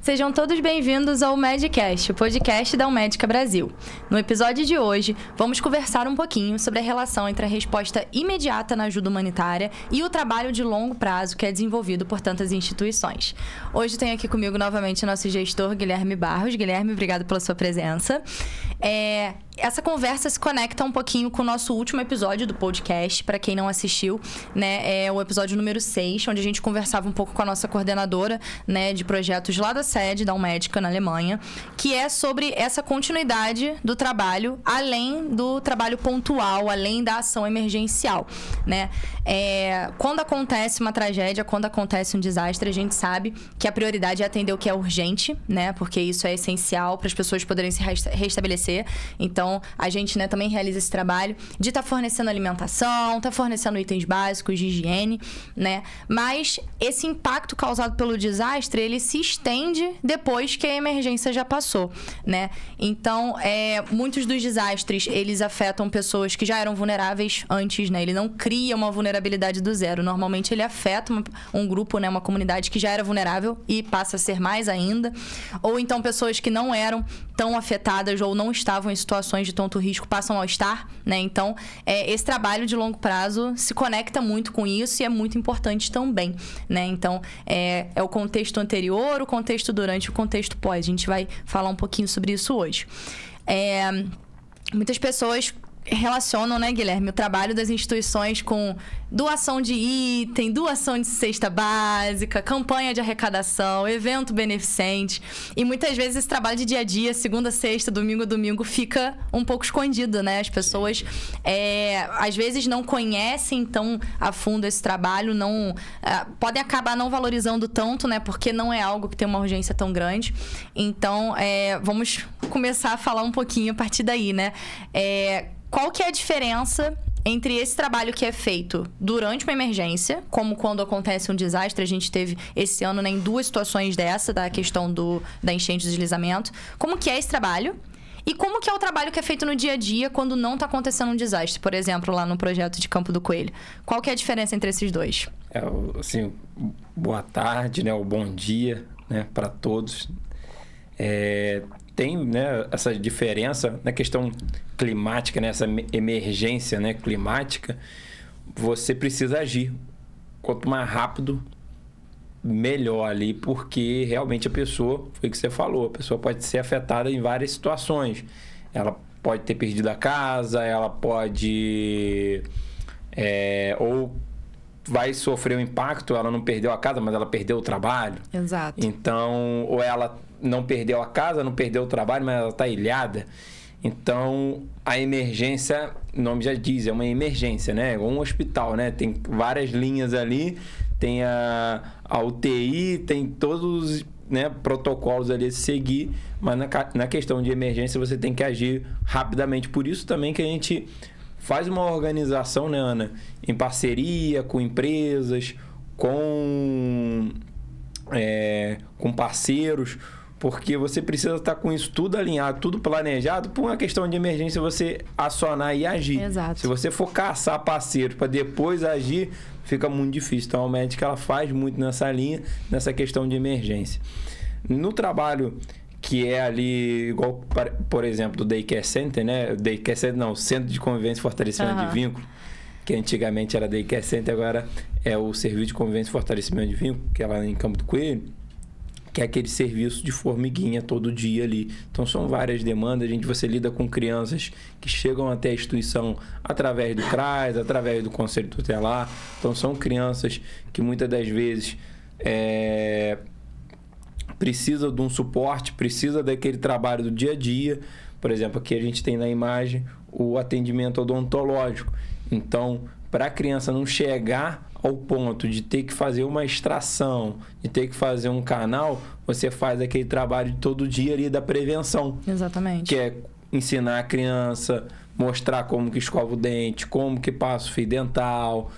Sejam todos bem-vindos ao Medcast, o podcast da Umedica Brasil. No episódio de hoje, vamos conversar um pouquinho sobre a relação entre a resposta imediata na ajuda humanitária e o trabalho de longo prazo que é desenvolvido por tantas instituições. Hoje tenho aqui comigo novamente o nosso gestor, Guilherme Barros. Guilherme, obrigado pela sua presença. Essa conversa se conecta um pouquinho com o nosso último episódio do podcast. Para quem não assistiu, né, é o episódio número 6, onde a gente conversava um pouco com a nossa coordenadora, né, de projetos lá da sede da Umedica, na Alemanha, que é sobre essa continuidade do trabalho, além do trabalho pontual, além da ação emergencial, né? Quando acontece uma tragédia, quando acontece um desastre, a gente sabe que a prioridade é atender o que é urgente, né? Porque isso é essencial para as pessoas poderem se restabelecer. Então, a gente, né, também realiza esse trabalho de estar fornecendo alimentação, estar fornecendo itens básicos de higiene, né? Mas esse impacto causado pelo desastre, ele se estende depois que a emergência já passou, né? Então, muitos dos desastres, eles afetam pessoas que já eram vulneráveis antes, né? Ele não cria uma vulnerabilidade do zero. Normalmente, ele afeta um grupo, né, uma comunidade que já era vulnerável e passa a ser mais ainda. Ou então, pessoas que não eram tão afetadas ou não estavam em situações de tanto risco passam a estar, né? Então, esse trabalho de longo prazo se conecta muito com isso e é muito importante também, né? Então, é o contexto anterior, o contexto durante, o contexto pós. A gente vai falar um pouquinho sobre isso hoje. Muitas pessoas relacionam, né, Guilherme, o trabalho das instituições com doação de item, doação de cesta básica, campanha de arrecadação, evento beneficente. E muitas vezes esse trabalho de dia a dia, segunda a sexta, domingo a domingo, fica um pouco escondido, né? As pessoas, às vezes, não conhecem tão a fundo esse trabalho, podem acabar não valorizando tanto, né? Porque não é algo que tem uma urgência tão grande. Então, vamos começar a falar um pouquinho a partir daí, né? Qual que é a diferença entre esse trabalho que é feito durante uma emergência, como quando acontece um desastre? A gente teve esse ano, né, em 2 situações dessa, da questão da enchente e deslizamento. Como que é esse trabalho? E como que é o trabalho que é feito no dia a dia quando não está acontecendo um desastre? Por exemplo, lá no projeto de Campo do Coelho. Qual que é a diferença entre esses dois? Assim, boa tarde, né, ou bom dia, né, para todos. Tem, né, essa diferença na questão climática, né, essa emergência, né, climática. Você precisa agir. Quanto mais rápido, melhor ali, porque realmente a pessoa, foi o que você falou, a pessoa pode ser afetada em várias situações. Ela pode ter perdido a casa, ela pode... ou vai sofrer um impacto, ela não perdeu a casa, mas ela perdeu o trabalho. Exato. Então, ou ela não perdeu a casa, não perdeu o trabalho, mas ela está ilhada. Então, a emergência, o nome já diz, é uma emergência, né? Um hospital, né? Tem várias linhas ali, tem a UTI, tem todos os, né, protocolos ali a seguir, mas na questão de emergência você tem que agir rapidamente. Por isso também que a gente faz uma organização, né, Ana? Em parceria com empresas, com parceiros, porque você precisa estar com isso tudo alinhado, tudo planejado, por uma questão de emergência você acionar e agir. Exato. Se você for caçar parceiros para depois agir, fica muito difícil. Então, a Umedica, ela faz muito nessa linha, nessa questão de emergência. No trabalho que é ali, igual, por exemplo, do Daycare Center, né? Daycare Center não, Centro de Convivência e Fortalecimento de Vínculo, que antigamente era Daycare Center, agora é o Serviço de Convivência e Fortalecimento de Vínculo, que é lá em Campo do Coelho, que é aquele serviço de formiguinha todo dia ali. Então, são várias demandas. Você lida com crianças que chegam até a instituição através do CRAS, através do Conselho Tutelar. Então, são crianças que muitas das vezes precisam de um suporte, precisam daquele trabalho do dia a dia. Por exemplo, aqui a gente tem na imagem o atendimento odontológico. Então, para a criança não chegar ao ponto de ter que fazer uma extração, de ter que fazer um canal, você faz aquele trabalho de todo dia ali da prevenção. Exatamente. Que é ensinar a criança, mostrar como que escova o dente, como que passa o fio dental,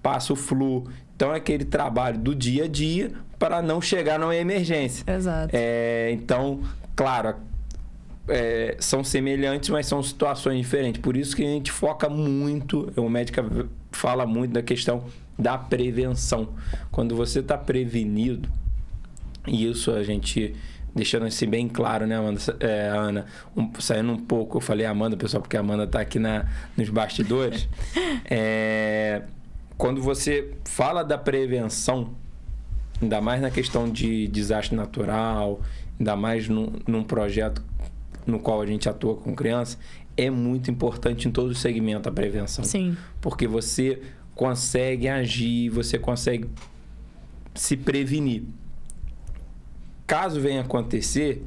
passa o flu. Então, é aquele trabalho do dia a dia para não chegar numa emergência. Exato. Então, claro, são semelhantes, mas são situações diferentes. Por isso que a gente foca muito, o Umedica fala muito da questão da prevenção. Quando você está prevenido, E isso a gente... Deixando assim bem claro, né, Amanda? Ana, saindo um pouco, eu falei Amanda, pessoal, porque a Amanda está aqui nos bastidores. Quando você fala da prevenção, ainda mais na questão de desastre natural, ainda mais num projeto no qual a gente atua com criança, é muito importante em todo o segmento a prevenção. Sim. Porque você consegue agir, você consegue se prevenir. Caso venha acontecer,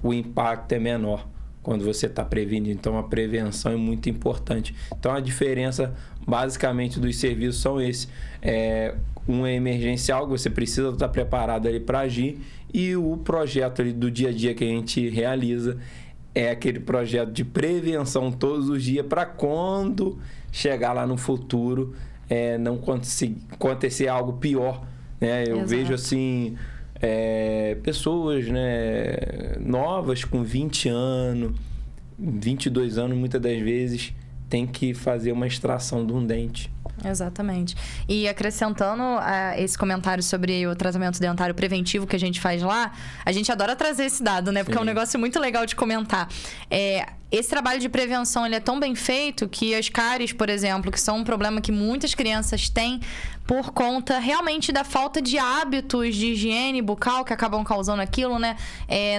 o impacto é menor quando você está prevenindo. Então, a prevenção é muito importante. Então, a diferença, basicamente, dos serviços são esses. Um é emergencial, você precisa estar preparado ali para agir. E o projeto ali do dia a dia que a gente realiza é aquele projeto de prevenção todos os dias para quando chegar lá no futuro não acontecer algo pior. Né? Eu vejo assim... pessoas, né, novas com 20 anos, 22 anos, muitas das vezes tem que fazer uma extração de um dente. Exatamente. E acrescentando esse comentário sobre o tratamento dentário preventivo que a gente faz lá, a gente adora trazer esse dado, né? Porque é um negócio muito legal de comentar. Esse trabalho de prevenção ele é tão bem feito que as cáries, por exemplo, que são um problema que muitas crianças têm por conta realmente da falta de hábitos de higiene bucal que acabam causando aquilo, né?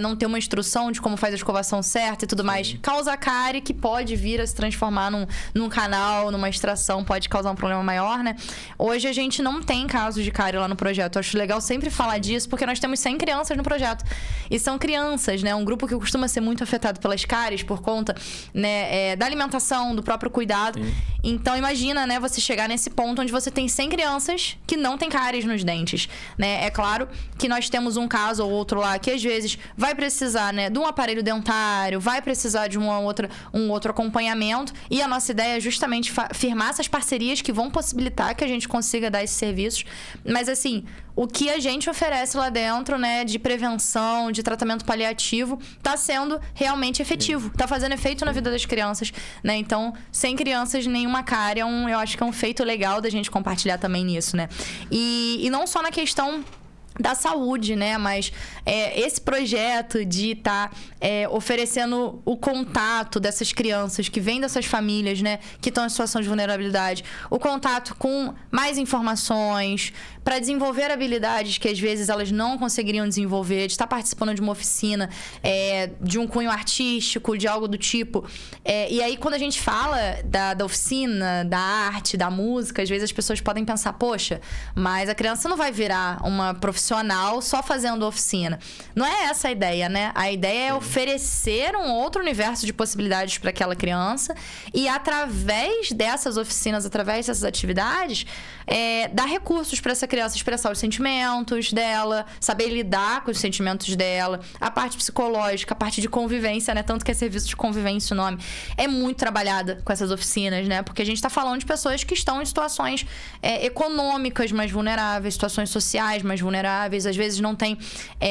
Não ter uma instrução de como faz a escovação certa e tudo mais. Causa cárie que pode vir a se transformar num canal, numa extração, pode causar um problema maior, né? Hoje a gente não tem casos de cárie lá no projeto. Eu acho legal sempre falar disso, porque nós temos 100 crianças no projeto. E são crianças, né? Um grupo que costuma ser muito afetado pelas cáries por conta, né, da alimentação, do próprio cuidado. Sim. Então, imagina, né, você chegar nesse ponto onde você tem 100 crianças que não tem cáries nos dentes, né? É claro que nós temos um caso ou outro lá que, às vezes, vai precisar, né, de um aparelho dentário, vai precisar de um outro acompanhamento. E a nossa ideia é justamente firmar essas parcerias que vão possibilitar que a gente consiga dar esses serviços. Mas, assim, o que a gente oferece lá dentro, né, de prevenção, de tratamento paliativo, está sendo realmente efetivo. Está fazendo efeito na vida das crianças, né? Então, sem crianças, nenhuma cárie, eu acho que é um feito legal da gente compartilhar também nisso, né? E não só na questão da saúde, né? Mas esse projeto de estar oferecendo o contato dessas crianças que vêm dessas famílias, né? Que estão em situação de vulnerabilidade. O contato com mais informações para desenvolver habilidades que às vezes elas não conseguiriam desenvolver, de estar participando de uma oficina, de um cunho artístico, de algo do tipo. E aí, quando a gente fala da oficina, da arte, da música, às vezes as pessoas podem pensar, poxa, mas a criança não vai virar uma profissional só fazendo oficina. Não é essa a ideia, né? A ideia é oferecer um outro universo de possibilidades para aquela criança e, através dessas oficinas, através dessas atividades, dar recursos para essa criança expressar os sentimentos dela, saber lidar com os sentimentos dela, a parte psicológica, a parte de convivência, né? Tanto que é serviço de convivência o nome. É muito trabalhada com essas oficinas, né? Porque a gente está falando de pessoas que estão em situações econômicas mais vulneráveis, situações sociais mais vulneráveis, às vezes não tem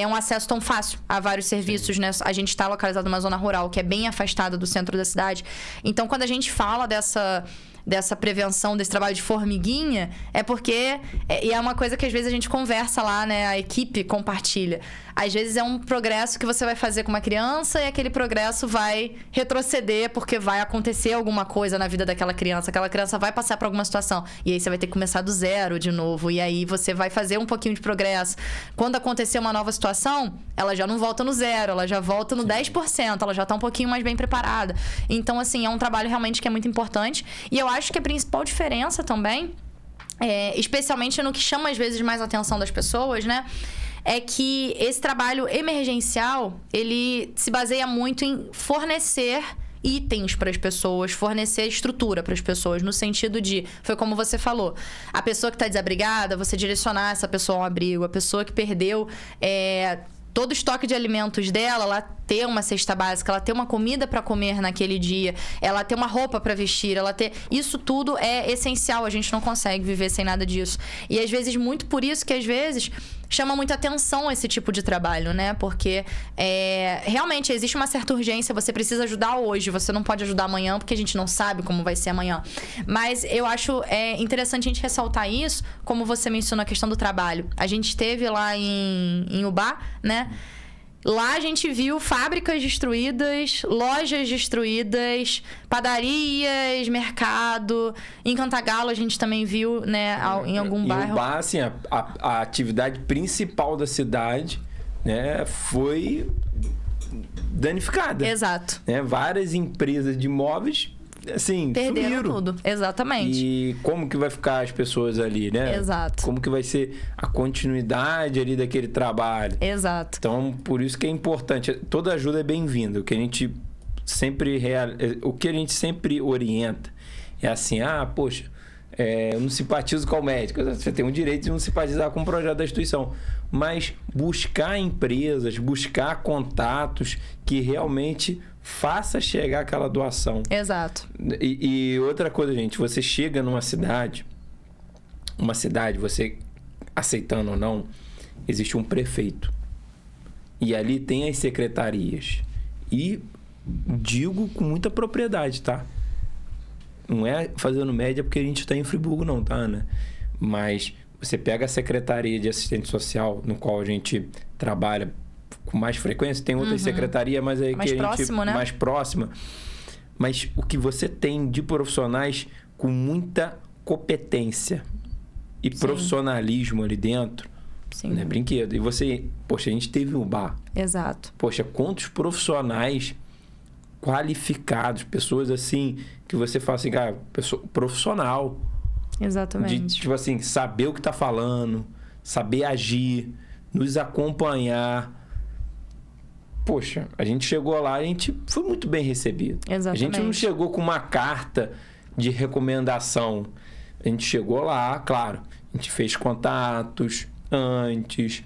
um acesso tão fácil a vários serviços, né? A gente está localizado numa zona rural que é bem afastada do centro da cidade. Então, quando a gente fala dessa prevenção, desse trabalho de formiguinha, é porque... E é uma coisa que às vezes a gente conversa lá, né? A equipe compartilha. Às vezes é um progresso que você vai fazer com uma criança e aquele progresso vai retroceder porque vai acontecer alguma coisa na vida daquela criança. Aquela criança vai passar por alguma situação. E aí você vai ter que começar do zero de novo. E aí você vai fazer um pouquinho de progresso. Quando acontecer uma nova situação, ela já não volta no zero, ela já volta no 10%. Ela já tá um pouquinho mais bem preparada. Então, assim, é um trabalho realmente que é muito importante. E eu acho que a principal diferença também, especialmente no que chama às vezes mais a atenção das pessoas, né? É que esse trabalho emergencial, ele se baseia muito em fornecer itens para as pessoas, fornecer estrutura para as pessoas, no sentido de, foi como você falou, a pessoa que está desabrigada, você direcionar essa pessoa a um abrigo, a pessoa que perdeu todo o estoque de alimentos dela, ela ter uma cesta básica, ela ter uma comida para comer naquele dia, ela ter uma roupa para vestir, ela ter... Isso tudo é essencial, a gente não consegue viver sem nada disso. E às vezes, muito por isso que às vezes chama muita atenção esse tipo de trabalho, né? Porque realmente existe uma certa urgência, você precisa ajudar hoje, você não pode ajudar amanhã, porque a gente não sabe como vai ser amanhã. Mas eu acho interessante a gente ressaltar isso, como você mencionou a questão do trabalho. A gente esteve lá em Ubá, né? Lá a gente viu fábricas destruídas, lojas destruídas, padarias, mercado. Em Cantagalo a gente também viu, né, em algum bairro. Em Ubá, assim, a atividade principal da cidade, né, foi danificada. Exato. Né? Várias empresas de imóveis, assim, perderam sumiram. tudo. Exatamente. E como que vai ficar as pessoas ali, né? Exato. Como que vai ser a continuidade ali daquele trabalho. Exato. Então, por isso que é importante. Toda ajuda é bem-vinda. O que a gente sempre orienta é assim, poxa, eu não simpatizo com o médico. Você tem o direito de não simpatizar com o projeto da instituição. Mas buscar empresas, buscar contatos que realmente faça chegar aquela doação. Exato. E outra coisa, gente, você chega numa cidade, você aceitando ou não, existe um prefeito. E ali tem as secretarias. E digo com muita propriedade, tá? Não é fazendo média porque a gente está em Friburgo não, tá, Ana? Mas você pega a Secretaria de Assistente Social, no qual a gente trabalha com mais frequência, tem outras secretarias, mas aí mais que a gente próximo, né? mais próxima. Mas o que você tem de profissionais com muita competência e profissionalismo ali dentro, Sim. não é brinquedo. E você, poxa, a gente teve um bar. Exato. Poxa, quantos profissionais qualificados, pessoas assim, que você fala assim, cara, profissional. Exatamente. De, tipo assim, saber o que tá falando, saber agir, nos acompanhar. Poxa, a gente chegou lá, a gente foi muito bem recebido. Exatamente. A gente não chegou com uma carta de recomendação. A gente chegou lá, claro, a gente fez contatos antes,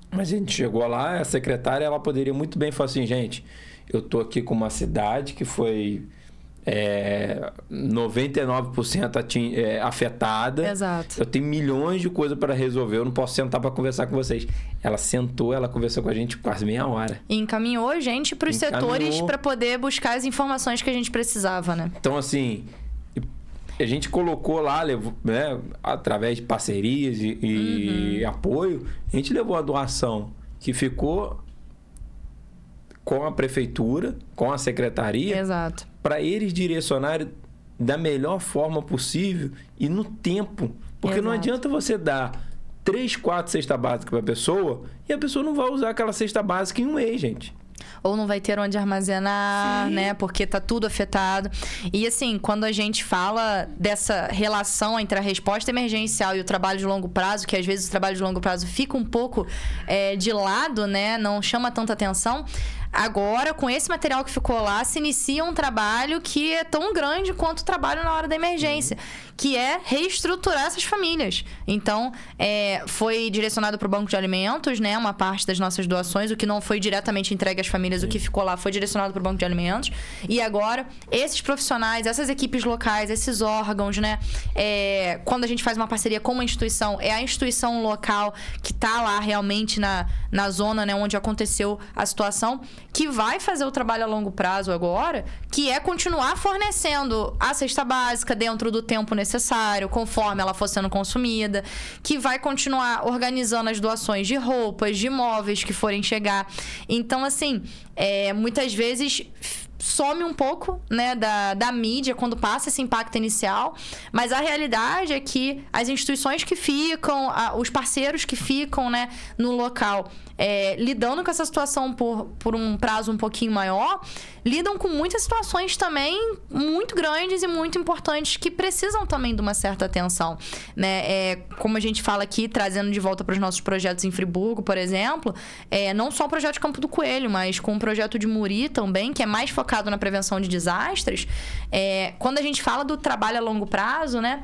mas a gente chegou lá, a secretária, ela poderia muito bem falar assim, gente, eu tô aqui com uma cidade que foi 99% afetada. Exato. Eu tenho milhões de coisas para resolver, eu não posso sentar para conversar com vocês. Ela sentou, ela conversou com a gente quase meia hora. E encaminhou a gente para os setores para poder buscar as informações que a gente precisava, né? Então, assim, a gente colocou lá, né, através de parcerias e apoio, a gente levou a doação que ficou com a prefeitura, com a secretaria. Exato. Para eles direcionarem da melhor forma possível e no tempo. Porque não adianta você dar 3, 4 cestas básicas para a pessoa e a pessoa não vai usar aquela cesta básica em um mês, gente. Ou não vai ter onde armazenar, né? Porque tá tudo afetado. E assim, quando a gente fala dessa relação entre a resposta emergencial e o trabalho de longo prazo, que às vezes o trabalho de longo prazo fica um pouco de lado, né? Não chama tanta atenção. Agora, com esse material que ficou lá, se inicia um trabalho que é tão grande quanto o trabalho na hora da emergência, que é reestruturar essas famílias. Então, foi direcionado para o Banco de Alimentos, né? Uma parte das nossas doações, o que não foi diretamente entregue às famílias, o que ficou lá foi direcionado para o Banco de Alimentos. E agora, esses profissionais, essas equipes locais, esses órgãos, né? Quando a gente faz uma parceria com uma instituição, é a instituição local que está lá realmente na zona, né? Onde aconteceu a situação, que vai fazer o trabalho a longo prazo agora, que é continuar fornecendo a cesta básica dentro do tempo necessário, conforme ela for sendo consumida, que vai continuar organizando as doações de roupas, de móveis que forem chegar. Então, assim, muitas vezes some um pouco, né, da mídia quando passa esse impacto inicial, mas a realidade é que as instituições que ficam, os parceiros que ficam, né, no local, lidando com essa situação por um prazo um pouquinho maior, lidam com muitas situações também muito grandes e muito importantes que precisam também de uma certa atenção, né? Como a gente fala aqui, trazendo de volta para os nossos projetos em Friburgo, por exemplo, não só o projeto de Campo do Coelho, mas com o projeto de Muri também, que é mais focado na prevenção de desastres. Quando a gente fala do trabalho a longo prazo, né?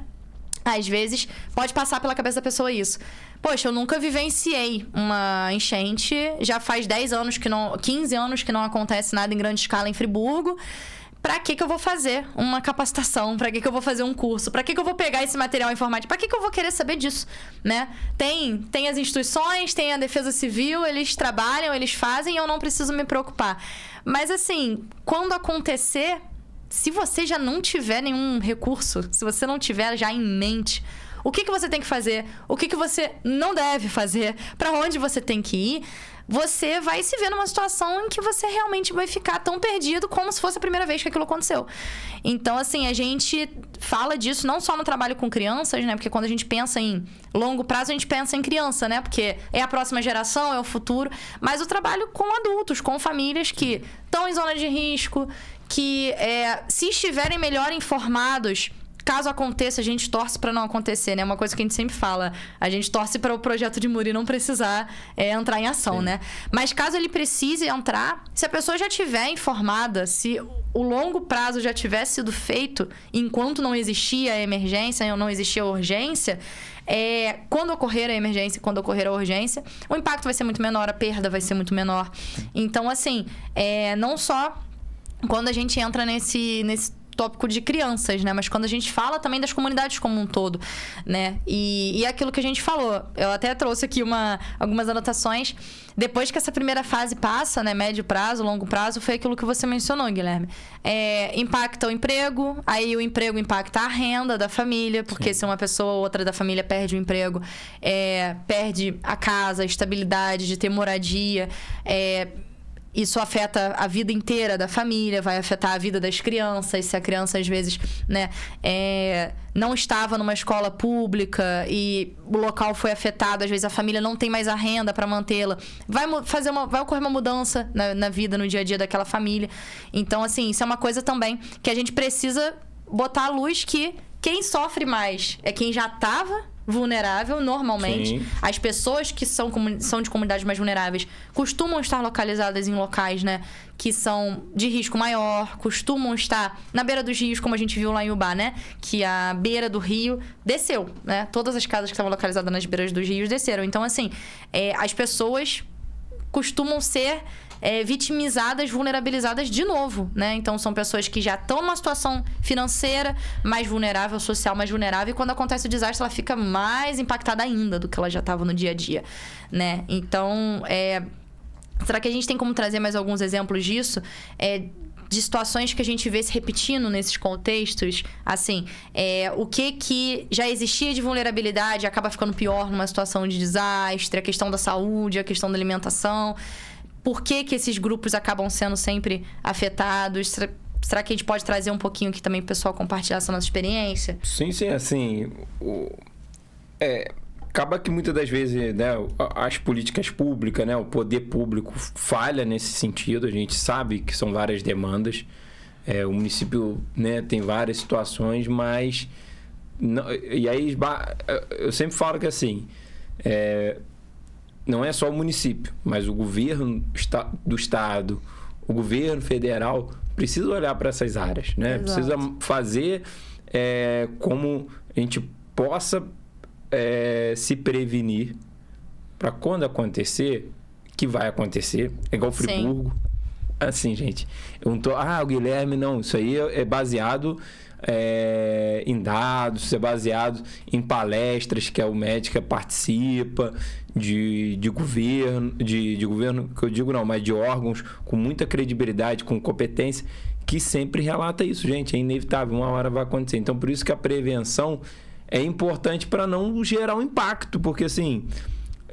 Às vezes pode passar pela cabeça da pessoa isso. Poxa, eu nunca vivenciei uma enchente, já faz 10 anos 15 anos que não acontece nada em grande escala em Friburgo. pra que eu vou fazer uma capacitação? Pra que eu vou fazer um curso? Pra que eu vou pegar esse material informático? Pra que eu vou querer saber disso, né? Tem as instituições, tem a Defesa Civil, eles trabalham, eles fazem, e eu não preciso me preocupar. Mas, assim, quando acontecer, se você já não tiver nenhum recurso, se você não tiver já em mente o que você tem que fazer, o que você não deve fazer, pra onde você tem que ir, você vai se ver numa situação em que você realmente vai ficar tão perdido como se fosse a primeira vez que aquilo aconteceu. Então, assim, a gente fala disso não só no trabalho com crianças, né? Porque quando a gente pensa em longo prazo, a gente pensa em criança, né? Porque é a próxima geração, é o futuro. Mas o trabalho com adultos, com famílias que estão em zona de risco, que se estiverem melhor informados, caso aconteça, a gente torce para não acontecer, né? Uma coisa que a gente sempre fala, a gente torce para o projeto de Muri não precisar entrar em ação, Sim. né? Mas caso ele precise entrar, se a pessoa já estiver informada, se o longo prazo já tiver sido feito enquanto não existia a emergência ou não existia a urgência, quando ocorrer a emergência, quando ocorrer a urgência, o impacto vai ser muito menor, a perda vai ser muito menor. Então, assim, não só quando a gente entra nesse tópico de crianças, né? Mas quando a gente fala também das comunidades como um todo, né? E aquilo que a gente falou. Eu até trouxe aqui algumas anotações. Depois que essa primeira fase passa, né? Médio prazo, longo prazo, foi aquilo que você mencionou, Guilherme. Impacta o emprego, aí o emprego impacta a renda da família, porque Sim. se uma pessoa ou outra da família perde o emprego, perde a casa, a estabilidade de ter moradia, isso afeta a vida inteira da família, vai afetar a vida das crianças. Se a criança, às vezes, né, não estava numa escola pública e o local foi afetado, às vezes a família não tem mais a renda para mantê-la, vai ocorrer uma mudança na vida, no dia a dia daquela família. Então, assim, isso é uma coisa também que a gente precisa botar à luz, que quem sofre mais é quem já estava vulnerável, normalmente. Sim. As pessoas que são de comunidades mais vulneráveis costumam estar localizadas em locais, né, que são de risco maior, costumam estar na beira dos rios, como a gente viu lá em Ubá, né? Que a beira do rio desceu, né? Todas as casas que estavam localizadas nas beiras dos rios desceram. Então, assim, as pessoas costumam ser vitimizadas, vulnerabilizadas de novo, né? Então, são pessoas que já estão numa situação financeira mais vulnerável, social mais vulnerável, e quando acontece o desastre, ela fica mais impactada ainda do que ela já estava no dia a dia, né? Então, será que a gente tem como trazer mais alguns exemplos disso? De situações que a gente vê se repetindo nesses contextos, assim, o que já existia de vulnerabilidade acaba ficando pior numa situação de desastre, a questão da saúde, a questão da alimentação. Por que esses grupos acabam sendo sempre afetados? Será que a gente pode trazer um pouquinho aqui também para o pessoal compartilhar essa nossa experiência? Sim, assim, acaba que muitas das vezes, né, as políticas públicas, né, o poder público falha nesse sentido. A gente sabe que são várias demandas. O município, né, tem várias situações, mas... e aí, eu sempre falo que, assim... não é só o município, mas o governo do estado, o governo federal precisa olhar para essas áreas, né? Exato. Precisa fazer como a gente possa se prevenir para quando acontecer, que vai acontecer, é igual Friburgo. Sim. Assim, gente, eu não tô... o Guilherme, não, isso aí é baseado... em dados, é baseado em palestras que o médico participa, de governo, de governo, que eu digo não, mas de órgãos com muita credibilidade, com competência, que sempre relata isso, gente, é inevitável, uma hora vai acontecer. Então, por isso que a prevenção é importante para não gerar um impacto, porque assim,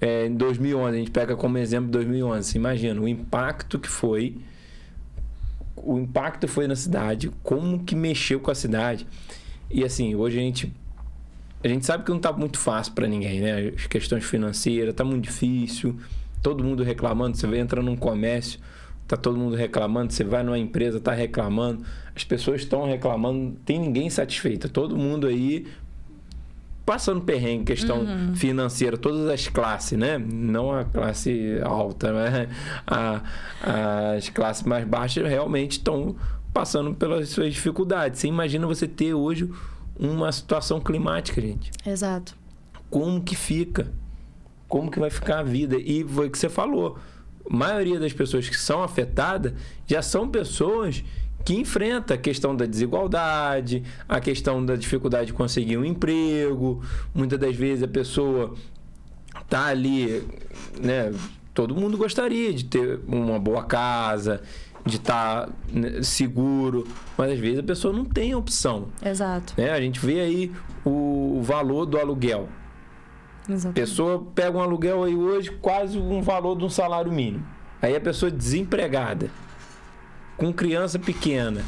em 2011, a gente pega como exemplo 2011, imagina o impacto que foi. O impacto foi na cidade, como que mexeu com a cidade. E assim, hoje a gente sabe que não está muito fácil para ninguém, né? As questões financeiras, está muito difícil, todo mundo reclamando. Você entra num comércio, está todo mundo reclamando, você vai numa empresa, está reclamando, as pessoas estão reclamando, não tem ninguém satisfeito, todo mundo aí passando perrengue, questão financeira, todas as classes, né? Não a classe alta, mas as classes mais baixas realmente estão passando pelas suas dificuldades. Você imagina você ter hoje uma situação climática, gente. Exato. Como que fica? Como que vai ficar a vida? E foi o que você falou. A maioria das pessoas que são afetadas já são pessoas que enfrenta a questão da desigualdade, a questão da dificuldade de conseguir um emprego. Muitas das vezes a pessoa tá ali, né? Todo mundo gostaria de ter uma boa casa, de estar seguro, mas às vezes a pessoa não tem opção. Exato. Né? A gente vê aí o valor do aluguel. Exatamente. A pessoa pega um aluguel aí hoje quase um valor de um salário mínimo. Aí a pessoa desempregada, com criança pequena.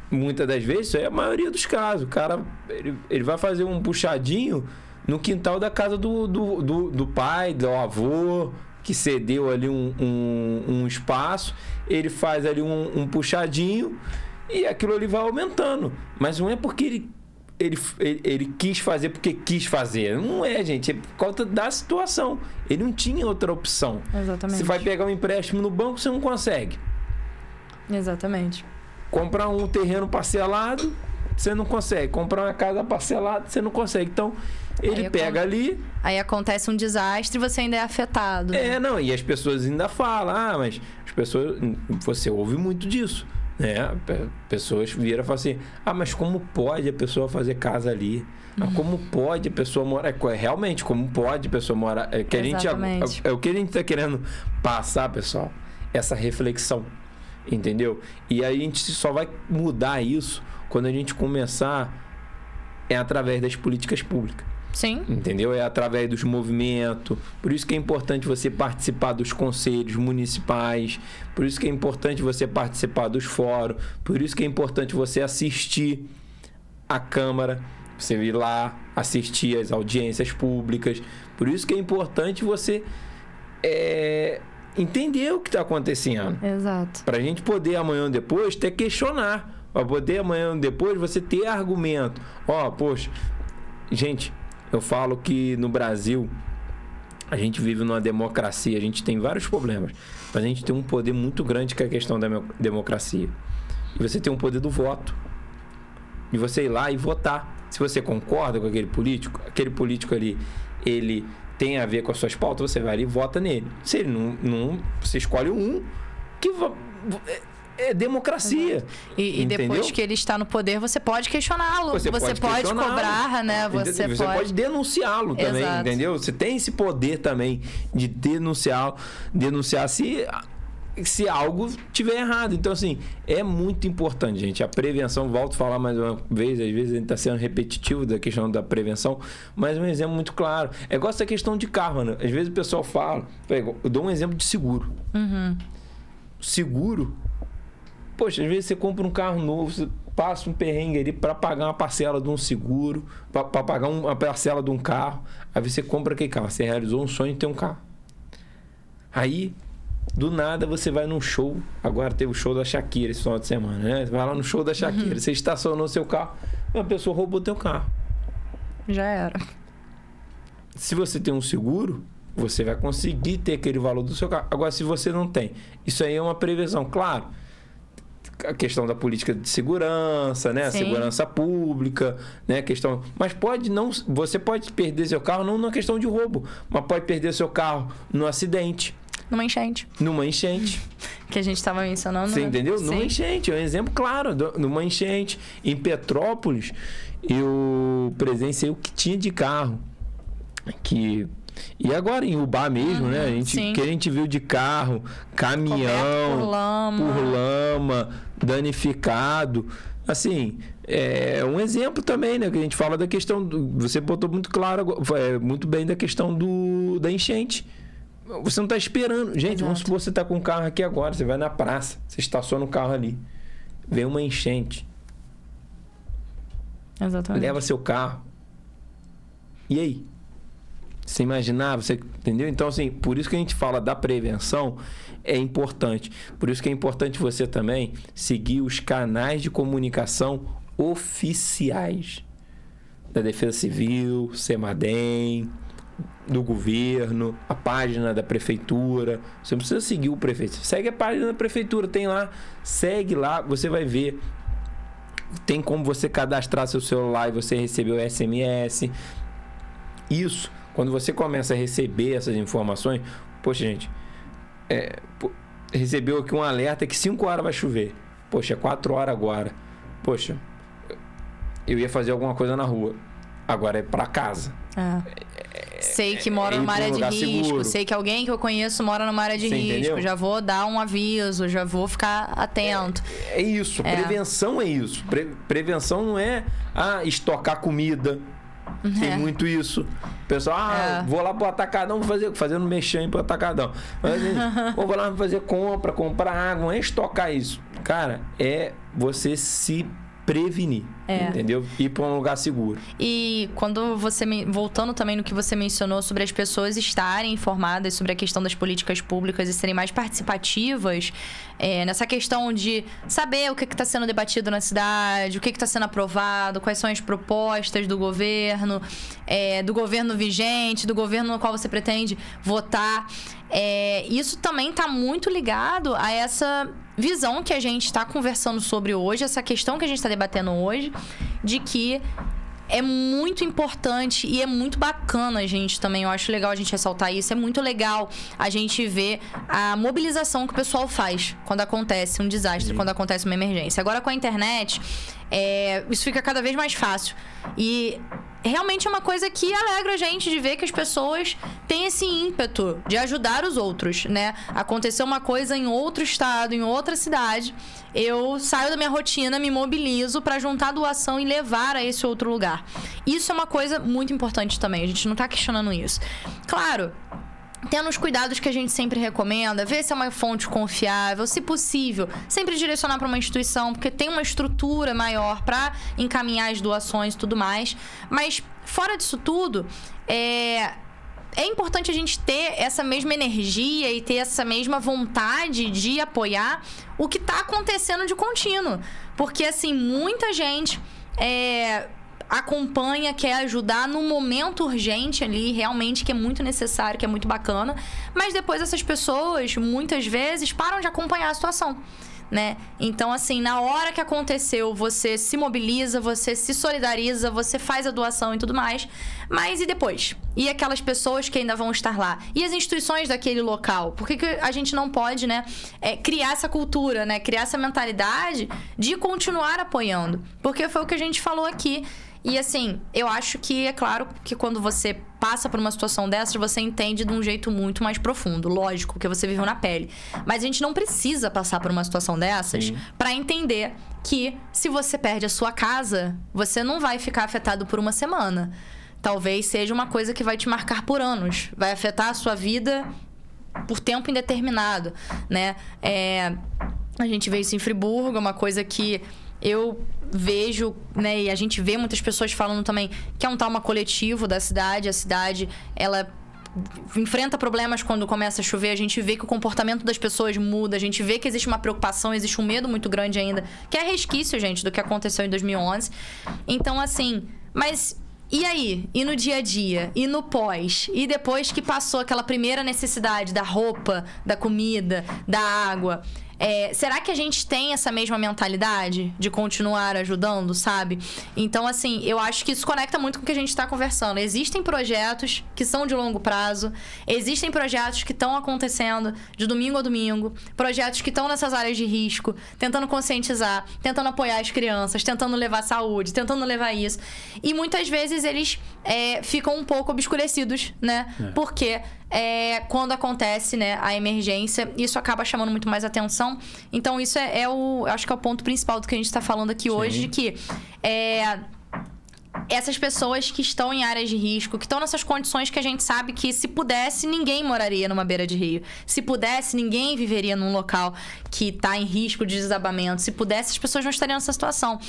Muitas das vezes, isso é a maioria dos casos. O cara ele vai fazer um puxadinho no quintal da casa do pai, do avô, que cedeu ali um espaço. Ele faz ali um puxadinho e aquilo ali vai aumentando. Mas não é porque ele quis fazer porque quis fazer. Não é, gente. É por causa da situação. Ele não tinha outra opção. Exatamente. Você vai pegar um empréstimo no banco, você não consegue. Exatamente. Comprar um terreno parcelado, você não consegue. Comprar uma casa parcelada, você não consegue. Então, ele pega ali... Aí acontece um desastre e você ainda é afetado. Né? Não. E as pessoas ainda falam, mas as pessoas... Você ouve muito disso, né? Pessoas viram e falam assim, mas como pode a pessoa fazer casa ali? Como pode a pessoa morar... Realmente, como pode a pessoa morar... É o que a gente está querendo passar, pessoal. Essa reflexão. Entendeu? E aí a gente só vai mudar isso quando a gente começar através das políticas públicas. Sim. Entendeu? É através dos movimentos. Por isso que é importante você participar dos conselhos municipais. Por isso que é importante você participar dos fóruns. Por isso que é importante você assistir a Câmara. Você ir lá assistir as audiências públicas. Por isso que é importante você... entender o que está acontecendo. Exato. Para a gente poder amanhã ou depois ter questionar. Para poder amanhã ou depois você ter argumento. Poxa, gente, eu falo que no Brasil a gente vive numa democracia, a gente tem vários problemas, mas a gente tem um poder muito grande que é a questão da democracia. E você tem um poder do voto. E você ir lá e votar. Se você concorda com aquele político ali, ele tem a ver com as suas pautas, você vai ali e vota nele. Se ele não você escolhe um que é democracia. E depois que ele está no poder, você pode questioná-lo. Você pode cobrar, né? Você pode denunciá-lo também, Exato. Entendeu? Você tem esse poder também de denunciar se algo tiver errado. Então, assim, é muito importante, gente. A prevenção, volto a falar mais uma vez, às vezes a gente está sendo repetitivo da questão da prevenção, mas um exemplo muito claro. É igual essa questão de carro, né? Às vezes o pessoal fala, eu dou um exemplo de seguro. Seguro, poxa, às vezes você compra um carro novo, você passa um perrengue ali para pagar uma parcela de um seguro, para pagar uma parcela de um carro, aí você compra aquele carro, você realizou um sonho de ter um carro. Aí... do nada você vai num show. Agora teve o show da Shakira esse final de semana, né? Você vai lá no show da Shakira, você estacionou seu carro, uma pessoa roubou teu carro. Já era. Se você tem um seguro, você vai conseguir ter aquele valor do seu carro. Agora, se você não tem, isso aí é uma prevenção. Claro, a questão da política de segurança, né? A segurança pública, né? Mas você pode perder seu carro não na questão de roubo, mas pode perder seu carro no acidente. Numa enchente. Que a gente estava mencionando. Você entendeu? Sim. Numa enchente. É um exemplo claro. Numa enchente. Em Petrópolis, eu presenciei o que tinha de carro. E agora em Ubá mesmo, né? Que a gente viu de carro, caminhão, por lama, danificado. Assim, é um exemplo também, né? Que a gente fala da questão... Você botou muito claro, muito bem da questão da enchente. Você não está esperando. Gente, vamos supor que você está com um carro aqui agora. Você vai na praça. Você estaciona o carro ali. Vem uma enchente. Exatamente. Leva seu carro. E aí? Você imaginar? Você entendeu? Então, assim, por isso que a gente fala da prevenção é importante. Por isso que é importante você também seguir os canais de comunicação oficiais da Defesa Civil, Semadem, do governo, a página da prefeitura. Você não precisa seguir o prefeito. Segue a página da prefeitura, tem lá, segue lá, você vai ver. Tem como você cadastrar seu celular e você receber o SMS. Isso, quando você começa a receber essas informações, poxa, gente, recebeu aqui um alerta que 5 horas vai chover. Poxa, é 4 horas agora. Poxa, eu ia fazer alguma coisa na rua. Agora é pra casa. Sei que mora numa área de risco. Seguro. Sei que alguém que eu conheço mora numa área de risco. Entendeu? Já vou dar um aviso, já vou ficar atento. É isso. Prevenção é isso. Prevenção não é estocar comida. Tem muito isso. O pessoal, vou lá pro atacadão, fazendo mexer pro atacadão. Vou lá fazer comprar água, não é estocar isso. Cara, é você se prevenir, entendeu? Ir para um lugar seguro. E quando você, voltando também no que você mencionou sobre as pessoas estarem informadas sobre a questão das políticas públicas e serem mais participativas, nessa questão de saber o que está sendo debatido na cidade, o que está sendo aprovado, quais são as propostas do governo vigente, do governo no qual você pretende votar. Isso também está muito ligado a essa visão que a gente está conversando sobre hoje, essa questão que a gente está debatendo hoje, de que é muito importante e é muito bacana, gente, também. Eu acho legal a gente ressaltar isso. É muito legal a gente ver a mobilização que o pessoal faz quando acontece um desastre, quando acontece uma emergência. Agora, com a internet, isso fica cada vez mais fácil. E realmente é uma coisa que alegra a gente de ver que as pessoas têm esse ímpeto de ajudar os outros, né? Aconteceu uma coisa em outro estado, em outra cidade, eu saio da minha rotina, me mobilizo para juntar doação e levar a esse outro lugar. Isso é uma coisa muito importante também, a gente não tá questionando isso. Claro, tendo os cuidados que a gente sempre recomenda, ver se é uma fonte confiável, se possível, sempre direcionar para uma instituição, porque tem uma estrutura maior para encaminhar as doações e tudo mais. Mas, fora disso tudo, é importante a gente ter essa mesma energia e ter essa mesma vontade de apoiar o que está acontecendo de contínuo. Porque, assim, muita gente acompanha, quer ajudar no momento urgente ali, realmente, que é muito necessário, que é muito bacana, mas depois essas pessoas, muitas vezes, param de acompanhar a situação, né? Então, assim, na hora que aconteceu, você se mobiliza, você se solidariza, você faz a doação e tudo mais, mas e depois? E aquelas pessoas que ainda vão estar lá? E as instituições daquele local? Por que a gente não pode, né, criar essa cultura, né, criar essa mentalidade de continuar apoiando? Porque foi o que a gente falou aqui. E, assim, eu acho que, é claro que quando você passa por uma situação dessas, você entende de um jeito muito mais profundo. Lógico, porque você viveu na pele. Mas a gente não precisa passar por uma situação dessas para entender que, se você perde a sua casa, você não vai ficar afetado por uma semana. Talvez seja uma coisa que vai te marcar por anos. Vai afetar a sua vida por tempo indeterminado, né? A gente vê isso em Friburgo, é uma coisa que eu vejo, né, e a gente vê muitas pessoas falando também que é um trauma coletivo da cidade. A cidade, ela enfrenta problemas quando começa a chover. A gente vê que o comportamento das pessoas muda. A gente vê que existe uma preocupação, existe um medo muito grande ainda, que é resquício, gente, do que aconteceu em 2011. Então, assim, mas e aí? E no dia a dia? E no pós? E depois que passou aquela primeira necessidade da roupa, da comida, da água? Será que a gente tem essa mesma mentalidade de continuar ajudando, sabe? Então, assim, eu acho que isso conecta muito com o que a gente está conversando. Existem projetos que são de longo prazo, existem projetos que estão acontecendo de domingo a domingo, projetos que estão nessas áreas de risco, tentando conscientizar, tentando apoiar as crianças, tentando levar saúde, tentando levar isso. E muitas vezes eles ficam um pouco obscurecidos, né? Porque quando acontece, né, a emergência, isso acaba chamando muito mais atenção. Então, isso acho que é o ponto principal do que a gente está falando aqui hoje, de que essas pessoas que estão em áreas de risco, que estão nessas condições que a gente sabe que, se pudesse, ninguém moraria numa beira de rio. Se pudesse, ninguém viveria num local que está em risco de desabamento. Se pudesse, as pessoas não estariam nessa situação.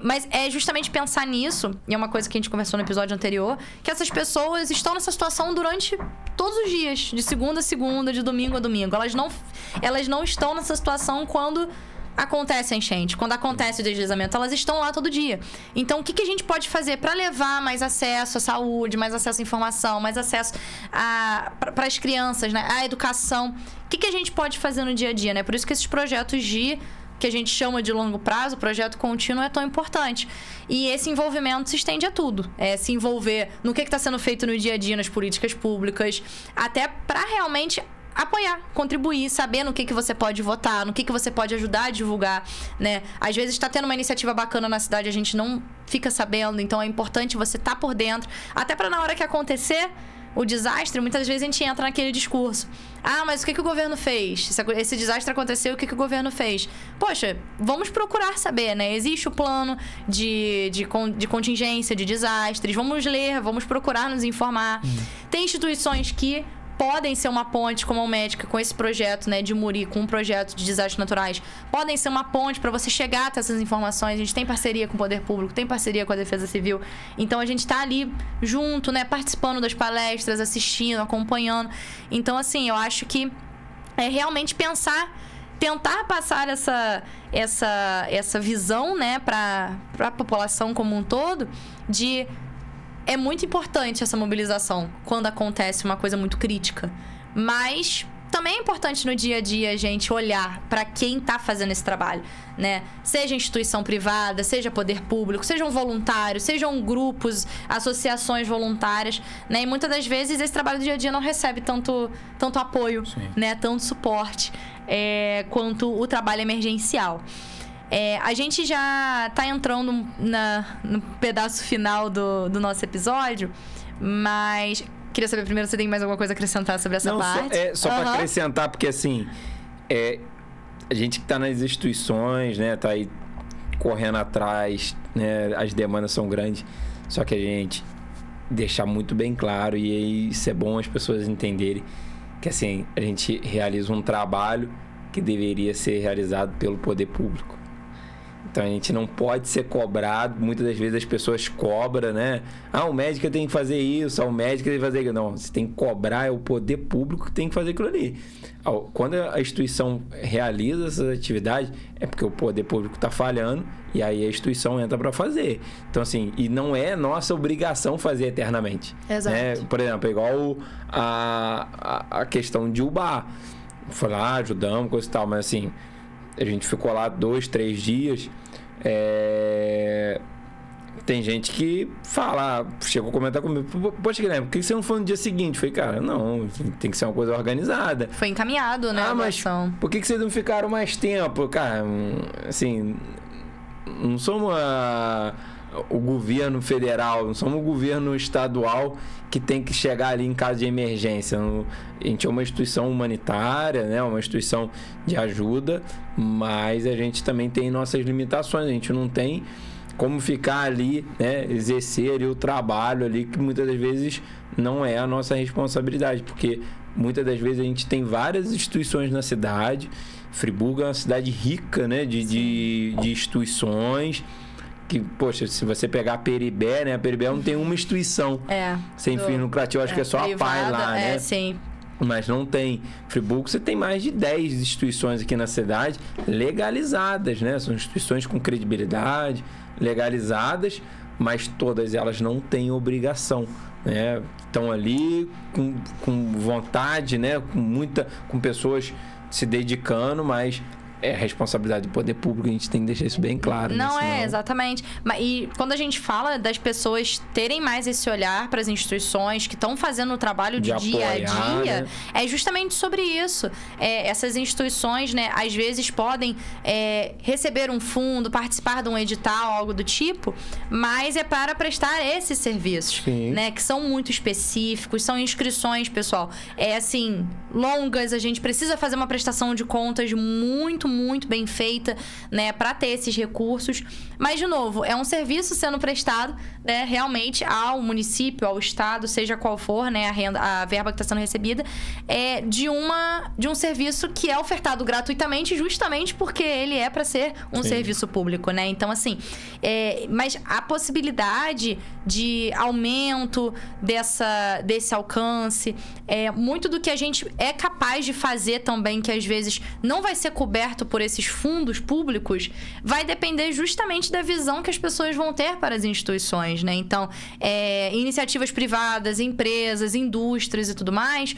Mas é justamente pensar nisso, e é uma coisa que a gente conversou no episódio anterior, que essas pessoas estão nessa situação durante todos os dias, de segunda a segunda, de domingo a domingo. Elas não estão nessa situação quando acontece a enchente, quando acontece o deslizamento, elas estão lá todo dia. Então, o que a gente pode fazer para levar mais acesso à saúde, mais acesso à informação, mais acesso para as crianças, né, à educação? O que a gente pode fazer no dia a dia, né? Por isso que esses projetos que a gente chama de longo prazo, projeto contínuo, é tão importante. E esse envolvimento se estende a tudo. Se envolver no que está sendo feito no dia a dia, nas políticas públicas, até para realmente apoiar, contribuir, saber no que você pode votar, no que você pode ajudar a divulgar, né? Às vezes está tendo uma iniciativa bacana na cidade, a gente não fica sabendo, então é importante você estar por dentro, até para na hora que acontecer o desastre, muitas vezes a gente entra naquele discurso. Ah, mas o que o governo fez? Esse desastre aconteceu, o que o governo fez? Poxa, vamos procurar saber, né? Existe o plano de contingência, de desastres. Vamos ler, vamos procurar nos informar. Tem instituições que podem ser uma ponte, como a Médica, com esse projeto, né, de Muri, com um projeto de desastres naturais, podem ser uma ponte para você chegar até essas informações. A gente tem parceria com o Poder Público, tem parceria com a Defesa Civil. Então, a gente está ali junto, né, participando das palestras, assistindo, acompanhando. Então, assim, eu acho que é realmente tentar passar essa visão, né, para a população como um todo, de... É muito importante essa mobilização quando acontece uma coisa muito crítica. Mas também é importante no dia a dia a gente olhar para quem está fazendo esse trabalho, né? Seja instituição privada, seja poder público, sejam voluntários, sejam grupos, associações voluntárias, né? E muitas das vezes esse trabalho do dia a dia não recebe tanto apoio, né? Tanto suporte quanto o trabalho emergencial. A gente já está entrando no pedaço final do nosso episódio, mas queria saber primeiro se você tem mais alguma coisa a acrescentar sobre essa parte. Só para acrescentar, porque assim, a gente que está nas instituições, né, tá aí correndo atrás, né, as demandas são grandes, só que a gente deixar muito bem claro, e aí isso é bom as pessoas entenderem, que assim, a gente realiza um trabalho que deveria ser realizado pelo poder público. Então, a gente não pode ser cobrado. Muitas das vezes as pessoas cobram, né? Ah, o médico tem que fazer isso, o médico tem que fazer aquilo. Não, você tem que cobrar, é o poder público que tem que fazer aquilo ali. Quando a instituição realiza essas atividades, é porque o poder público está falhando e aí a instituição entra para fazer. Então, assim, e não é nossa obrigação fazer eternamente. Exato. Né? Por exemplo, igual a questão de UBA. Foi lá, ajudamos, coisa e tal, mas assim... A gente ficou lá 2, 3 dias. Tem gente que fala, chegou a comentar comigo, poxa, Guilherme, por que você não foi no dia seguinte? Eu falei, cara, não, tem que ser uma coisa organizada. Foi encaminhado, né? Mas por que vocês não ficaram mais tempo? Cara, assim, não somos o governo federal, não somos o governo estadual que tem que chegar ali em caso de emergência. A gente é uma instituição humanitária, né? Uma instituição de ajuda, mas a gente também tem nossas limitações. A gente não tem como ficar ali, né? Exercer ali o trabalho ali, que muitas das vezes não é a nossa responsabilidade, porque muitas das vezes a gente tem várias instituições na cidade. Friburgo é uma cidade rica, né? de instituições. Que, poxa, se você pegar a Peribé, né? A Peribé não tem uma instituição sem fins lucrativos. Acho que é só privada, a PAI lá, né? Sim. Mas não tem. Friburgo, você tem mais de 10 instituições aqui na cidade legalizadas, né? São instituições com credibilidade, legalizadas, mas todas elas não têm obrigação, né? Estão ali com vontade, né? Com pessoas se dedicando, mas... É responsabilidade do poder público, a gente tem que deixar isso bem claro. Não, exatamente. E quando a gente fala das pessoas terem mais esse olhar para as instituições que estão fazendo o trabalho de dia a dia, né? É justamente sobre isso. Essas instituições, né, às vezes podem receber um fundo, participar de um edital, algo do tipo, mas é para prestar esses serviços, né, que são muito específicos, são inscrições, pessoal, assim, longas, a gente precisa fazer uma prestação de contas muito bem feita, né, para ter esses recursos. Mas, de novo, é um serviço sendo prestado, né, realmente ao município, ao estado, seja qual for, né, a verba que está sendo recebida, de um serviço que é ofertado gratuitamente, justamente porque ele é para ser um serviço público, né? Então, assim, mas a possibilidade de aumento desse alcance, muito do que a gente é capaz de fazer também, que às vezes não vai ser coberto por esses fundos públicos, vai depender justamente da visão que as pessoas vão ter para as instituições, né? Então, iniciativas privadas, empresas, indústrias e tudo mais,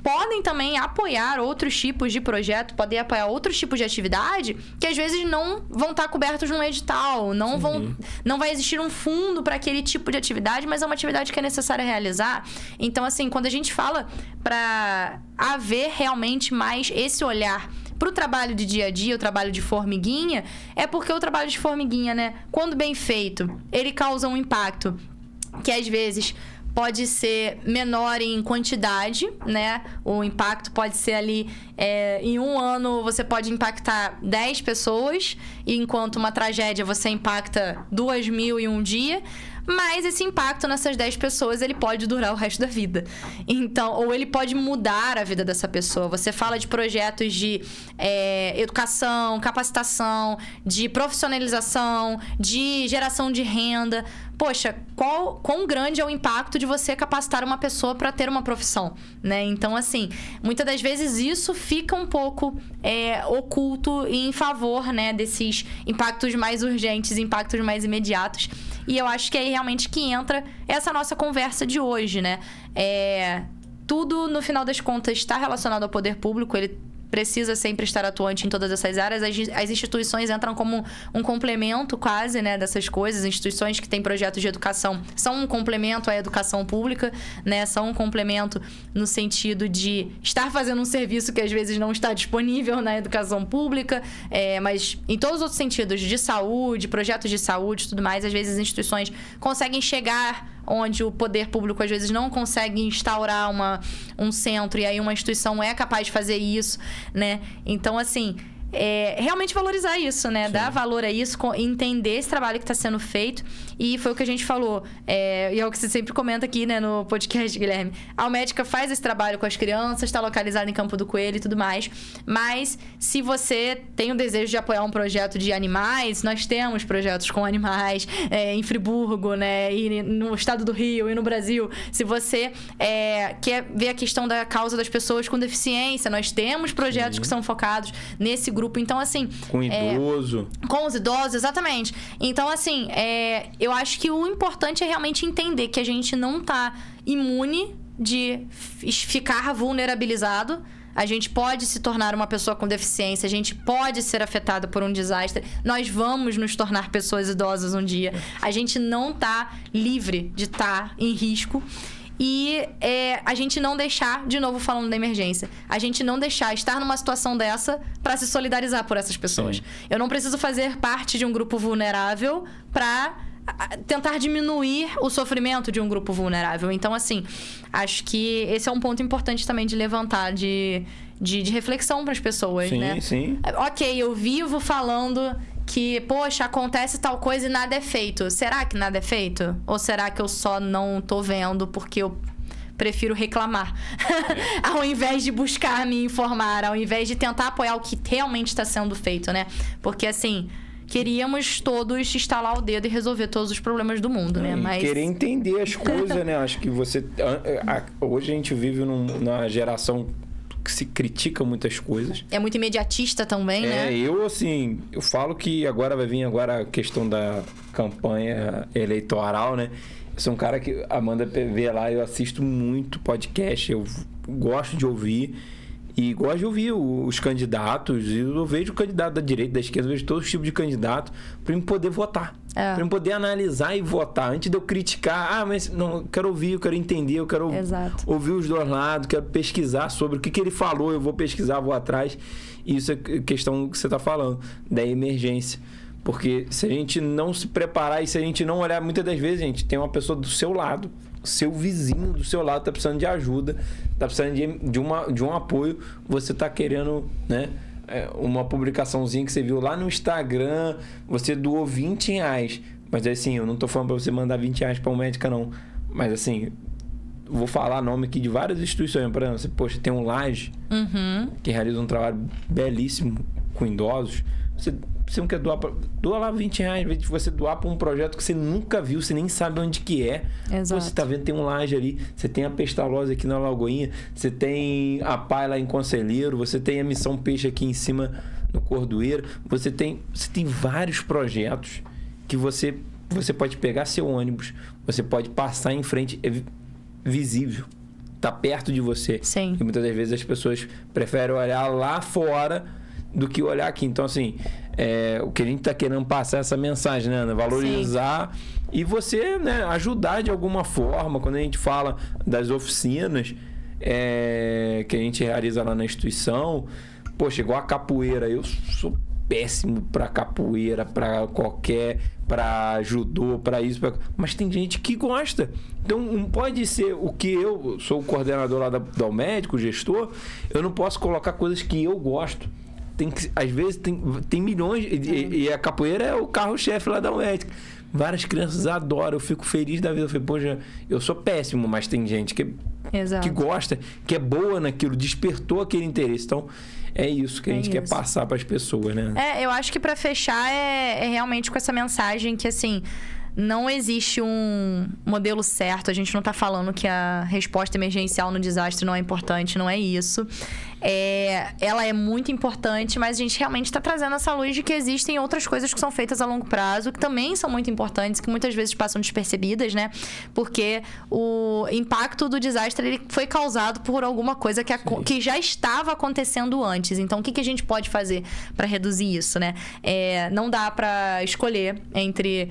podem também apoiar outros tipos de projeto, podem apoiar outros tipos de atividade que às vezes não vão estar cobertos num edital, não vai existir um fundo para aquele tipo de atividade, mas é uma atividade que é necessária realizar. Então, assim, quando a gente fala para haver realmente mais esse olhar para o trabalho de dia a dia, o trabalho de formiguinha, é porque o trabalho de formiguinha, né, quando bem feito, ele causa um impacto que às vezes pode ser menor em quantidade, né? O impacto pode ser ali... em um ano, você pode impactar 10 pessoas, enquanto uma tragédia você impacta 2.000 em um dia. Mas esse impacto nessas 10 pessoas, ele pode durar o resto da vida. Então, ou ele pode mudar a vida dessa pessoa. Você fala de projetos de educação, capacitação, de profissionalização, de geração de renda. Poxa, quão grande é o impacto de você capacitar uma pessoa para ter uma profissão, né? Então, assim, muitas das vezes isso fica um pouco oculto em favor, né, desses impactos mais urgentes, impactos mais imediatos. E eu acho que é aí realmente que entra essa nossa conversa de hoje, né? Tudo, no final das contas, está relacionado ao poder público, ele precisa sempre estar atuante em todas essas áreas. As instituições entram como um complemento quase, né, dessas coisas. Instituições que têm projetos de educação são um complemento à educação pública, né? São um complemento no sentido de estar fazendo um serviço que às vezes não está disponível na educação pública, mas em todos os outros sentidos, de saúde, projetos de saúde e tudo mais, às vezes as instituições conseguem chegar onde o poder público às vezes não consegue instaurar um centro, e aí uma instituição é capaz de fazer isso, né? Então, assim, realmente valorizar isso, né? Sim. Dar valor a isso, entender esse trabalho que está sendo feito. E foi o que a gente falou. E é o que você sempre comenta aqui, né, no podcast, Guilherme. A Almédica faz esse trabalho com as crianças, está localizada em Campo do Coelho e tudo mais. Mas se você tem o desejo de apoiar um projeto de animais, nós temos projetos com animais em Friburgo, né? E no estado do Rio e no Brasil. Se você quer ver a questão da causa das pessoas com deficiência, nós temos projetos que são focados nesse grupo. Então, assim... Com idoso. Com os idosos, exatamente. Então, assim, eu acho que o importante é realmente entender que a gente não tá imune de ficar vulnerabilizado. A gente pode se tornar uma pessoa com deficiência, a gente pode ser afetado por um desastre. Nós vamos nos tornar pessoas idosas um dia. A gente não tá livre de estar em risco. E a gente não deixar, de novo falando da emergência, a gente não deixar estar numa situação dessa para se solidarizar por essas pessoas. Sim. Eu não preciso fazer parte de um grupo vulnerável para tentar diminuir o sofrimento de um grupo vulnerável. Então, assim, acho que esse é um ponto importante também de levantar, de reflexão para as pessoas, sim, né? Sim. Ok, eu vivo falando que, poxa, acontece tal coisa e nada é feito. Será que nada é feito? Ou será que eu só não tô vendo porque eu prefiro reclamar? Ao invés de buscar me informar, ao invés de tentar apoiar o que realmente está sendo feito, né? Porque, assim, queríamos todos estalar o dedo e resolver todos os problemas do mundo, né? Mas... querer entender as coisas, né? Acho que você... Hoje a gente vive numa geração que se critica muitas coisas. É muito imediatista também, né? Eu falo que agora vai vir a questão da campanha eleitoral, né? Eu sou um cara que a Amanda vê lá, eu assisto muito podcast, eu gosto de ouvir. E gosto de ouvir os candidatos. Eu vejo o candidato da direita, da esquerda, eu vejo todo tipo de candidato para eu poder votar. Para eu poder analisar e votar. Antes de eu criticar, mas não, eu quero ouvir, eu quero entender, eu quero ouvir os dois lados, quero pesquisar sobre o que ele falou, eu vou pesquisar, vou atrás. E isso é questão que você está falando, da emergência. Porque se a gente não se preparar e se a gente não olhar, muitas das vezes, gente, tem uma pessoa do seu lado, seu vizinho do seu lado tá precisando de ajuda, tá precisando de um apoio, você tá querendo, né, uma publicaçãozinha que você viu lá no Instagram, você doou R$20, mas assim, eu não tô falando para você mandar R$20 para um médico não, mas assim, vou falar nome aqui de várias instituições, por exemplo, você, poxa, tem um Laje que realiza um trabalho belíssimo com idosos, você não quer doar, doa lá R$20, ao invés de você doar para um projeto que você nunca viu, você nem sabe onde que é. Exato. Você tá vendo, tem um Laje ali, você tem a Pestalozzi aqui na Lagoinha, você tem a PAI lá em Conselheiro, você tem a Missão Peixe aqui em cima no Cordoeiro, você tem vários projetos que você pode pegar seu ônibus, você pode passar em frente, é visível. tá perto de você. Sim. E muitas das vezes as pessoas preferem olhar lá fora do que olhar aqui. Então, assim, o que a gente tá querendo passar essa mensagem, né, Ana? Valorizar e você, né, ajudar de alguma forma. Quando a gente fala das oficinas que a gente realiza lá na instituição, poxa, igual a capoeira, eu sou péssimo para capoeira, para judô, para isso, mas tem gente que gosta. Então não pode ser o que eu sou o coordenador lá da Almédica, o gestor, eu não posso colocar coisas que eu gosto. Às vezes tem milhões, e a capoeira é o carro-chefe lá da Almédica. Várias crianças adoram, eu fico feliz da vida. Eu falei, poxa, eu sou péssimo, mas tem gente que gosta, que é boa naquilo, despertou aquele interesse. Então, é isso que a gente quer passar para as pessoas, né? Eu acho que para fechar é realmente com essa mensagem que, assim, não existe um modelo certo. A gente não tá falando que a resposta emergencial no desastre não é importante, não é isso. Ela é muito importante, mas a gente realmente está trazendo essa luz de que existem outras coisas que são feitas a longo prazo, que também são muito importantes, que muitas vezes passam despercebidas, né? Porque o impacto do desastre ele foi causado por alguma coisa que já estava acontecendo antes. Então, o que a gente pode fazer para reduzir isso, né? Não dá para escolher entre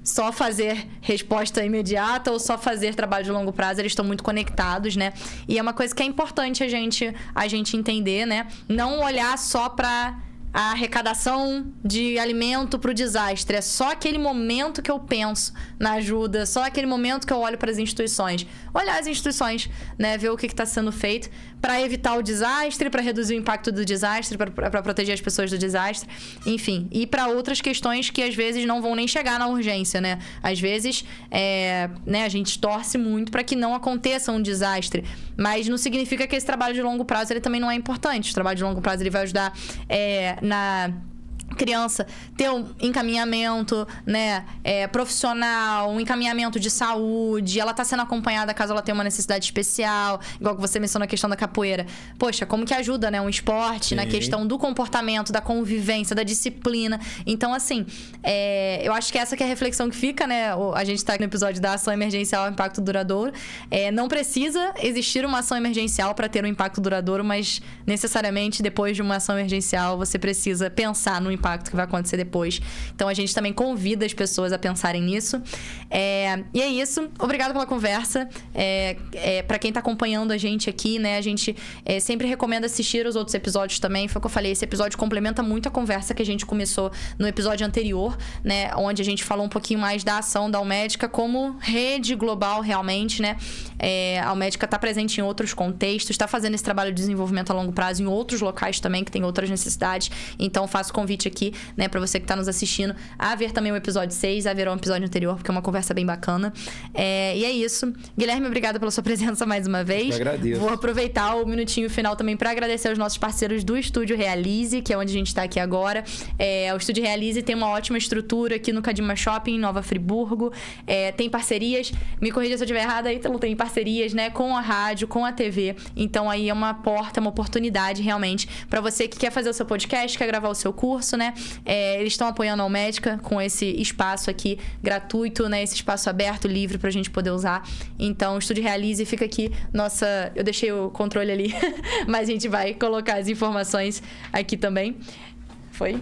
só fazer resposta imediata ou só fazer trabalho de longo prazo. Eles estão muito conectados, né? E é uma coisa que é importante a gente entender, né? Não olhar só para a arrecadação de alimento para o desastre. É só aquele momento que eu penso na ajuda, só aquele momento que eu olho para as instituições. Olhar as instituições, né? Ver o que está sendo feito para evitar o desastre, para reduzir o impacto do desastre, para proteger as pessoas do desastre, enfim. E para outras questões que às vezes não vão nem chegar na urgência, né? Às vezes, né, a gente torce muito para que não aconteça um desastre, mas não significa que esse trabalho de longo prazo ele também não é importante. O trabalho de longo prazo ele vai ajudar na criança ter um encaminhamento, né, profissional, um encaminhamento de saúde, ela tá sendo acompanhada caso ela tenha uma necessidade especial, igual que você mencionou a questão da capoeira. Poxa, como que ajuda, né, um esporte na questão do comportamento, da convivência, da disciplina. Então, assim, eu acho que essa que é a reflexão que fica, né, a gente tá aqui no episódio da ação emergencial ao impacto duradouro. Não precisa existir uma ação emergencial para ter um impacto duradouro, mas necessariamente depois de uma ação emergencial você precisa pensar no impacto que vai acontecer depois. Então a gente também convida as pessoas a pensarem nisso. E é isso. Obrigada pela conversa. Para quem tá acompanhando a gente aqui, né, a gente sempre recomenda assistir os outros episódios também. Foi o que eu falei, esse episódio complementa muito a conversa que a gente começou no episódio anterior, né, onde a gente falou um pouquinho mais da ação da Almédica como rede global realmente, né. A Almédica tá presente em outros contextos, está fazendo esse trabalho de desenvolvimento a longo prazo em outros locais também que tem outras necessidades. Então faço convite aqui, né, para você que tá nos assistindo a ver também o episódio 6, a ver o episódio anterior, porque é uma conversa bem bacana. E é isso. Guilherme, obrigada pela sua presença mais uma vez. Eu agradeço. Vou aproveitar o minutinho final também para agradecer aos nossos parceiros do Estúdio Realize, que é onde a gente tá aqui agora. O Estúdio Realize tem uma ótima estrutura aqui no Cadima Shopping, em Nova Friburgo. Tem parcerias, me corrija se eu estiver errada, Ítalo, tem parcerias, né, com a rádio, com a TV. Então aí é uma porta, uma oportunidade realmente para você que quer fazer o seu podcast, quer gravar o seu curso, né? Eles estão apoiando a Almédica com esse espaço aqui gratuito, né? Esse espaço aberto, livre pra gente poder usar. Então, o Estúdio Realize fica aqui. Eu deixei o controle ali, mas a gente vai colocar as informações aqui também. Foi?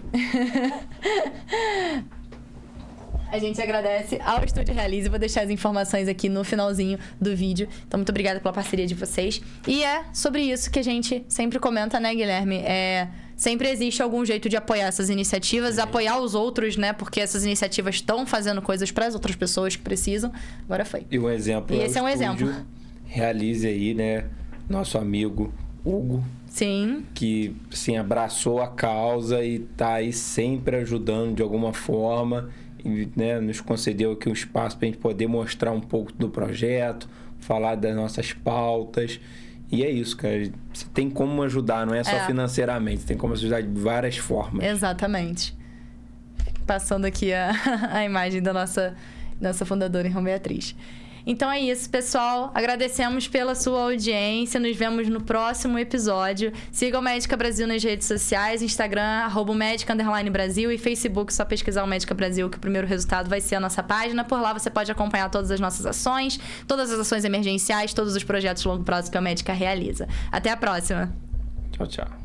A gente agradece ao Estúdio Realize. Vou deixar as informações aqui no finalzinho do vídeo. Então, muito obrigada pela parceria de vocês. E é sobre isso que a gente sempre comenta, né, Guilherme? Sempre existe algum jeito de apoiar essas iniciativas, apoiar os outros, né? Porque essas iniciativas estão fazendo coisas para as outras pessoas que precisam. Agora foi. E um exemplo. E esse é um exemplo. Realize aí, né? Nosso amigo Hugo. Sim. Que, assim, abraçou a causa e tá aí sempre ajudando de alguma forma. E, né, nos concedeu aqui um espaço para a gente poder mostrar um pouco do projeto, falar das nossas pautas. E é isso, cara. Você tem como ajudar, não é só financeiramente. Tem como ajudar de várias formas. Exatamente. Passando aqui a imagem da nossa fundadora, Irmã Beatriz. Então é isso, pessoal. Agradecemos pela sua audiência. Nos vemos no próximo episódio. Siga o Médica Brasil nas redes sociais, Instagram, @Médica_Brasil e Facebook, só pesquisar o Médica Brasil, que o primeiro resultado vai ser a nossa página. Por lá você pode acompanhar todas as nossas ações, todas as ações emergenciais, todos os projetos de longo prazo que a Médica realiza. Até a próxima. Tchau, tchau.